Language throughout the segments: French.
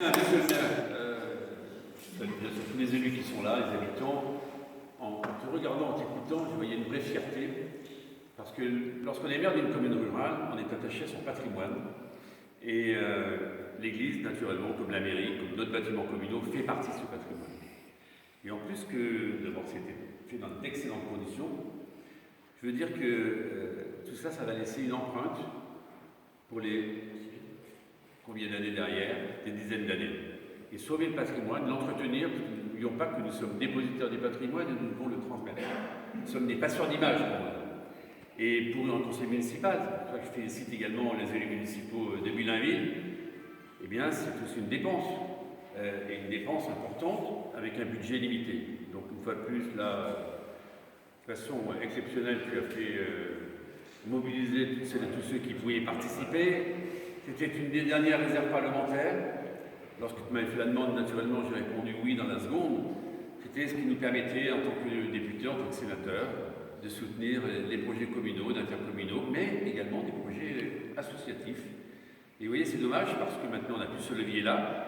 Monsieur le maire, bien sûr tous les élus qui sont là, les habitants, en te regardant, en t'écoutant, je voyais une vraie fierté, parce que lorsqu'on est maire d'une commune rurale, on est attaché à son patrimoine, et l'église, naturellement, comme la mairie, comme d'autres bâtiments communaux, fait partie de ce patrimoine. Et en plus que, d'abord, c'était fait dans d'excellentes conditions, je veux dire que tout ça, ça va laisser une empreinte pour les combien d'années derrière, des dizaines d'années. Et sauver le patrimoine, l'entretenir, parce que n'oublions pas que nous sommes dépositaires du patrimoine et nous devons le transmettre. Nous sommes des passeurs d'images. Et pour un conseil municipal, c'est pour ça que je félicite également les élus municipaux de Blainville, eh bien c'est aussi une dépense, et une dépense importante avec un budget limité. Donc une fois de plus, là, de façon exceptionnelle, tu as fait mobiliser toutes celles et tous ceux qui pouvaient y participer. C'était une des dernières réserves parlementaires. Lorsque tu m'avais fait la demande, naturellement, j'ai répondu oui dans la seconde. C'était ce qui nous permettait, en tant que député, en tant que sénateur, de soutenir les projets communaux, d'intercommunaux, mais également des projets associatifs. Et vous voyez, c'est dommage parce que maintenant, on n'a plus ce levier-là.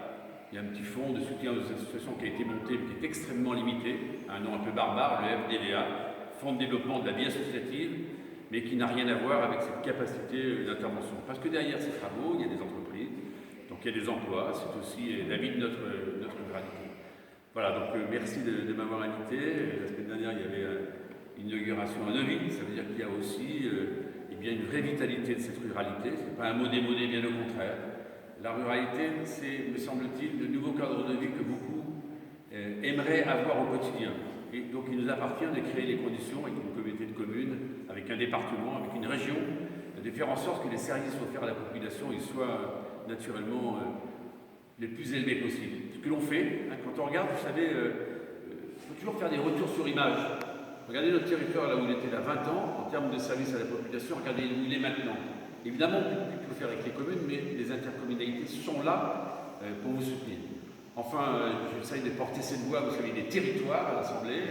Il y a un petit fonds de soutien aux associations qui a été monté, mais qui est extrêmement limité, un nom un peu barbare, le FDVA, Fonds de développement de la vie associative, mais qui n'a rien à voir avec cette capacité d'intervention. Parce que derrière ces travaux, il y a des entreprises, donc il y a des emplois, c'est aussi la vie de notre ruralité. Voilà, donc merci de m'avoir invité. La semaine dernière, il y avait une inauguration à Neuville, ça veut dire qu'il y a aussi eh bien, une vraie vitalité de cette ruralité, ce n'est pas un mot démodé, bien au contraire. La ruralité, c'est, me semble-t-il, le nouveau cadre de vie que beaucoup aimeraient avoir au quotidien. Et donc il nous appartient de créer les conditions avec une communauté de communes, avec un département, avec une région, de faire en sorte que les services offerts à la population ils soient naturellement les plus élevés possibles. Ce que l'on fait, hein, quand on regarde, vous savez, il faut toujours faire des retours sur image. Regardez notre territoire là où il était il y a 20 ans, en termes de services à la population, regardez où il est maintenant. Évidemment, on peut faire avec les communes, mais les intercommunalités sont là pour vous soutenir. Enfin, j'essaye de porter cette voix, vous savez, des territoires à l'Assemblée.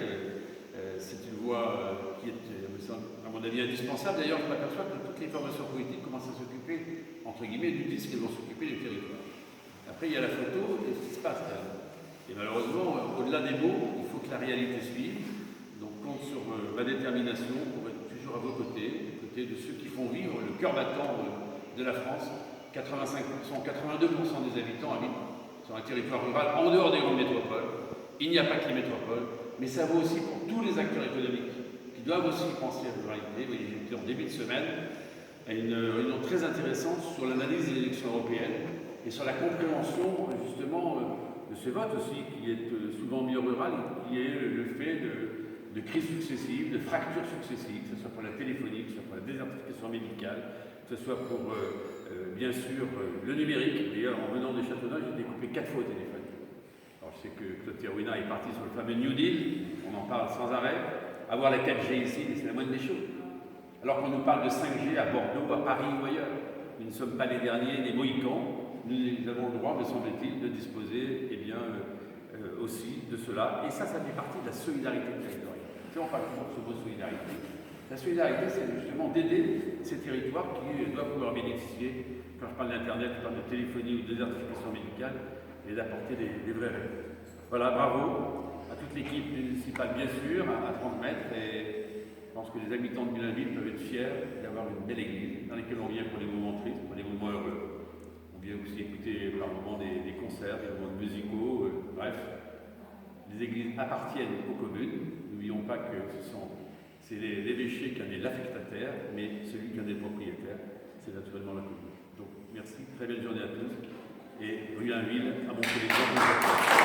C'est une voix qui est, à mon avis, indispensable. D'ailleurs, je m'aperçois que toutes les formations politiques commencent à s'occuper, entre guillemets, du disque, elles vont s'occuper des territoires. Après, il y a la photo et ce qui se passe là. Et malheureusement, au-delà des mots, il faut que la réalité suive. Donc, compte sur ma détermination pour être toujours à vos côtés, aux côtés de ceux qui font vivre le cœur battant de la France. 85%, 82% des habitants habitent sur un territoire rural en dehors des grandes métropoles. Il n'y a pas que les métropoles, mais ça vaut aussi pour tous les acteurs économiques qui doivent aussi penser à la ruralité. Vous voyez, j'étais en début de semaine à une réunion très intéressante sur l'analyse des élections européennes et sur la compréhension justement de ce vote aussi qui est souvent milieu rural et qui est le fait de crises successives, de fractures successives, que ce soit pour la téléphonie, que ce soit pour la désertification médicale, que ce soit pour bien sûr le numérique. D'ailleurs, en venant de Châteauneuf, j'ai découpé 4 fois au téléphone. Alors, je sais que Claude Thérouina est parti sur le fameux New Deal, on en parle sans arrêt. Avoir la 4G ici, c'est la moindre des choses. Alors qu'on nous parle de 5G à Bordeaux, à Paris ou ailleurs. Nous ne sommes pas les derniers, les Mohicans. Nous avons le droit, me semble-t-il, de disposer eh bien, aussi de cela. Et ça fait partie de la solidarité territoriale. On parle toujours de ce mot solidarité. La solidarité, c'est justement d'aider ces territoires qui doivent pouvoir bénéficier, quand je parle d'Internet, je parle de téléphonie ou de désertification médicale, et d'apporter des vraies règles. Voilà, bravo à toute l'équipe municipale, bien sûr, à transmettre, et je pense que les habitants de Blainville peuvent être fiers d'avoir une belle église dans laquelle on vient pour les moments tristes, pour les moments heureux. On vient aussi écouter par moments des concerts, des moments musicaux, bref. Les églises appartiennent aux communes. N'oublions pas que c'est l'évêché qui en est l'affectataire, mais celui qui en est le propriétaire, c'est naturellement la commune. Donc merci, très belle journée à tous, et Blainville a montré l'exemple.